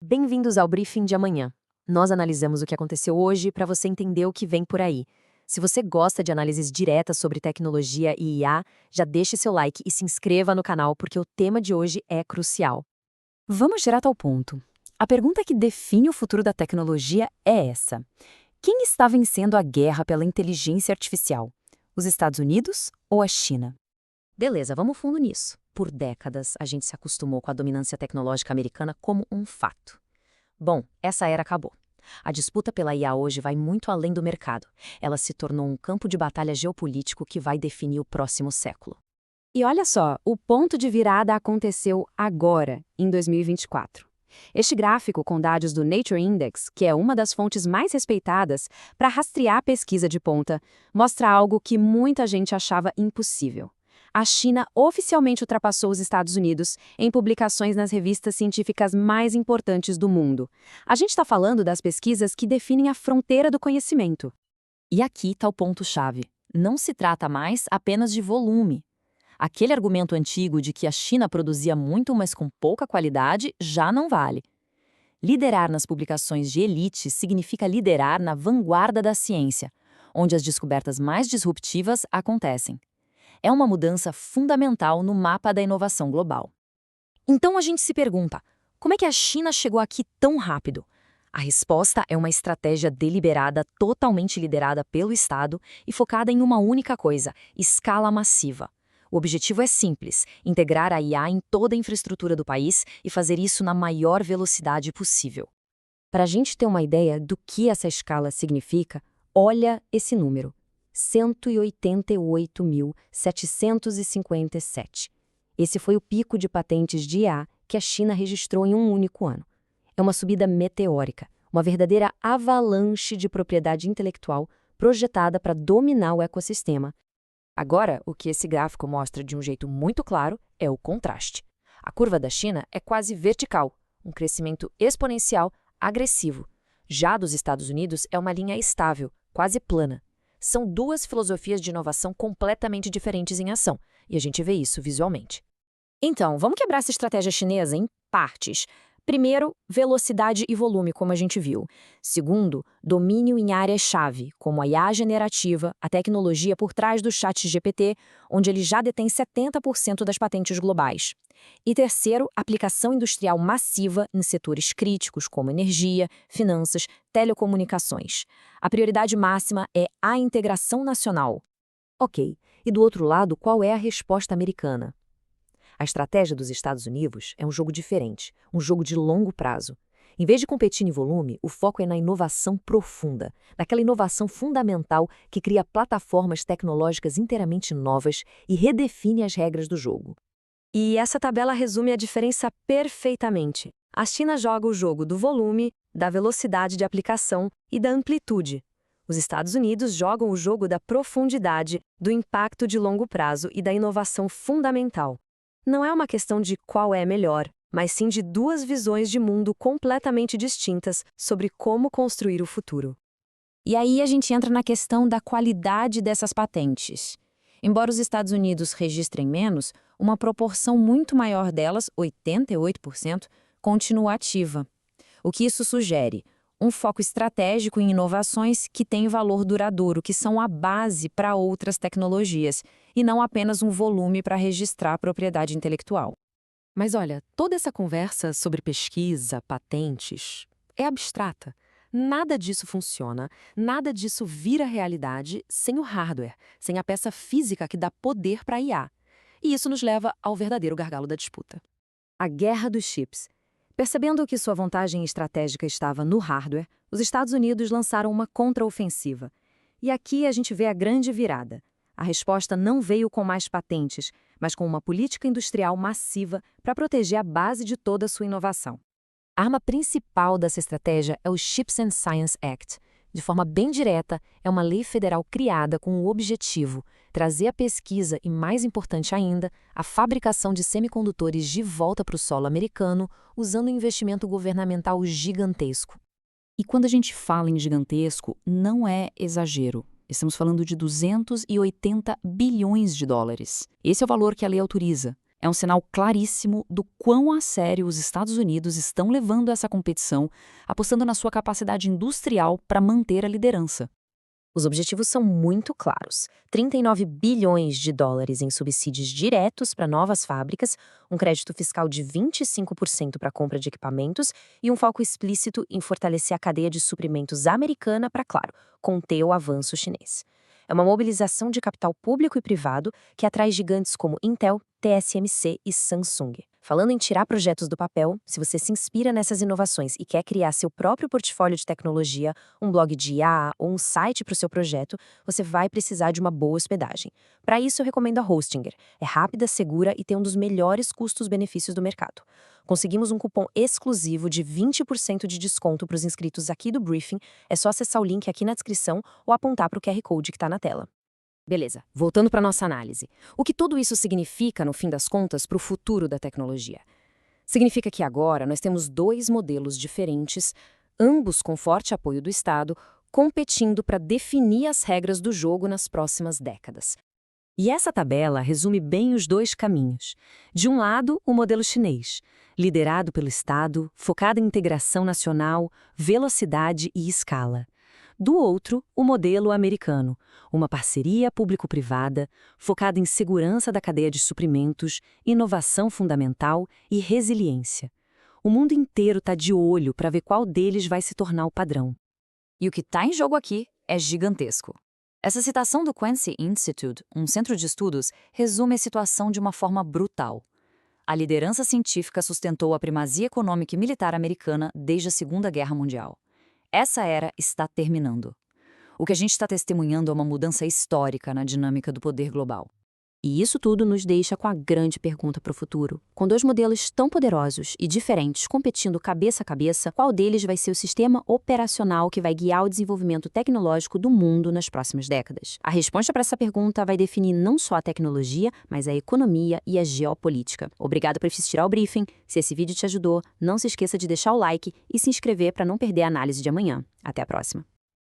Bem-vindos ao briefing de amanhã. Nós analisamos o que aconteceu hoje para você entender o que vem por aí. Se você gosta de análises diretas sobre tecnologia e IA, já deixe seu like e se inscreva no canal porque o tema de hoje é crucial. Vamos direto ao ponto. A pergunta que define o futuro da tecnologia é essa: quem está vencendo a guerra pela inteligência artificial? Os Estados Unidos ou a China? Beleza, vamos fundo nisso. Por décadas, a gente se acostumou com a dominância tecnológica americana como um fato. Bom, essa era acabou. A disputa pela IA hoje vai muito além do mercado. Ela se tornou um campo de batalha geopolítico que vai definir o próximo século. E olha só, o ponto de virada aconteceu agora, em 2024. Este gráfico com dados do Nature Index, que é uma das fontes mais respeitadas para rastrear a pesquisa de ponta, mostra algo que muita gente achava impossível. A China oficialmente ultrapassou os Estados Unidos em publicações nas revistas científicas mais importantes do mundo. A gente está falando das pesquisas que definem a fronteira do conhecimento. E aqui está o ponto-chave. Não se trata mais apenas de volume. Aquele argumento antigo de que a China produzia muito, mas com pouca qualidade, já não vale. Liderar nas publicações de elite significa liderar na vanguarda da ciência, onde as descobertas mais disruptivas acontecem. É uma mudança fundamental no mapa da inovação global. Então a gente se pergunta, como é que a China chegou aqui tão rápido? A resposta é uma estratégia deliberada, totalmente liderada pelo Estado e focada em uma única coisa: escala massiva. O objetivo é simples: integrar a IA em toda a infraestrutura do país e fazer isso na maior velocidade possível. Para a gente ter uma ideia do que essa escala significa, olha esse número: 188.757. Esse foi o pico de patentes de IA que a China registrou em um único ano. É uma subida meteórica, uma verdadeira avalanche de propriedade intelectual projetada para dominar o ecossistema. Agora, o que esse gráfico mostra de um jeito muito claro é o contraste. A curva da China é quase vertical, um crescimento exponencial agressivo. Já dos Estados Unidos é uma linha estável, quase plana. São duas filosofias de inovação completamente diferentes em ação, e a gente vê isso visualmente. Então, vamos quebrar essa estratégia chinesa em partes. Primeiro, velocidade e volume, como a gente viu. Segundo, domínio em áreas-chave, como a IA generativa, a tecnologia por trás do ChatGPT, onde ele já detém 70% das patentes globais. E terceiro, aplicação industrial massiva em setores críticos como energia, finanças, telecomunicações. A prioridade máxima é a integração nacional. Ok, e do outro lado, qual é a resposta americana? A estratégia dos Estados Unidos é um jogo diferente, um jogo de longo prazo. Em vez de competir em volume, o foco é na inovação profunda, naquela inovação fundamental que cria plataformas tecnológicas inteiramente novas e redefine as regras do jogo. E essa tabela resume a diferença perfeitamente. A China joga o jogo do volume, da velocidade de aplicação e da amplitude. Os Estados Unidos jogam o jogo da profundidade, do impacto de longo prazo e da inovação fundamental. Não é uma questão de qual é melhor, mas sim de duas visões de mundo completamente distintas sobre como construir o futuro. E aí a gente entra na questão da qualidade dessas patentes. Embora os Estados Unidos registrem menos, uma proporção muito maior delas, 88%, continua ativa. O que isso sugere? Um foco estratégico em inovações que têm valor duradouro, que são a base para outras tecnologias, e não apenas um volume para registrar a propriedade intelectual. Mas olha, toda essa conversa sobre pesquisa, patentes, é abstrata. Nada disso funciona, nada disso vira realidade sem o hardware, sem a peça física que dá poder para a IA. E isso nos leva ao verdadeiro gargalo da disputa: a guerra dos chips. Percebendo que sua vantagem estratégica estava no hardware, os Estados Unidos lançaram uma contraofensiva. E aqui a gente vê a grande virada. A resposta não veio com mais patentes, mas com uma política industrial massiva para proteger a base de toda a sua inovação. A arma principal dessa estratégia é o Chips and Science Act. De forma bem direta, é uma lei federal criada com o objetivo de trazer a pesquisa e, mais importante ainda, a fabricação de semicondutores de volta para o solo americano, usando um investimento governamental gigantesco. E quando a gente fala em gigantesco, não é exagero. Estamos falando de 280 bilhões de dólares. Esse é o valor que a lei autoriza. É um sinal claríssimo do quão a sério os Estados Unidos estão levando essa competição, apostando na sua capacidade industrial para manter a liderança. Os objetivos são muito claros: 39 bilhões de dólares em subsídios diretos para novas fábricas, um crédito fiscal de 25% para a compra de equipamentos e um foco explícito em fortalecer a cadeia de suprimentos americana para, claro, conter o avanço chinês. É uma mobilização de capital público e privado que atrai gigantes como Intel, TSMC e Samsung. Falando em tirar projetos do papel, se você se inspira nessas inovações e quer criar seu próprio portfólio de tecnologia, um blog de IA ou um site para o seu projeto, você vai precisar de uma boa hospedagem. Para isso, eu recomendo a Hostinger. É rápida, segura e tem um dos melhores custos-benefícios do mercado. Conseguimos um cupom exclusivo de 20% de desconto para os inscritos aqui do Briefing. É só acessar o link aqui na descrição ou apontar para o QR Code que está na tela. Beleza, voltando para nossa análise. O que tudo isso significa, no fim das contas, para o futuro da tecnologia? Significa que agora nós temos dois modelos diferentes, ambos com forte apoio do Estado, competindo para definir as regras do jogo nas próximas décadas. E essa tabela resume bem os dois caminhos. De um lado, o modelo chinês, liderado pelo Estado, focado em integração nacional, velocidade e escala. Do outro, o modelo americano, uma parceria público-privada, focada em segurança da cadeia de suprimentos, inovação fundamental e resiliência. O mundo inteiro está de olho para ver qual deles vai se tornar o padrão. E o que está em jogo aqui é gigantesco. Essa citação do Quincy Institute, um centro de estudos, resume a situação de uma forma brutal. A liderança científica sustentou a primazia econômica e militar americana desde a Segunda Guerra Mundial. Essa era está terminando. O que a gente está testemunhando é uma mudança histórica na dinâmica do poder global. E isso tudo nos deixa com a grande pergunta para o futuro. Com dois modelos tão poderosos e diferentes competindo cabeça a cabeça, qual deles vai ser o sistema operacional que vai guiar o desenvolvimento tecnológico do mundo nas próximas décadas? A resposta para essa pergunta vai definir não só a tecnologia, mas a economia e a geopolítica. Obrigado por assistir ao Briefing. Se esse vídeo te ajudou, não se esqueça de deixar o like e se inscrever para não perder a análise de amanhã. Até a próxima.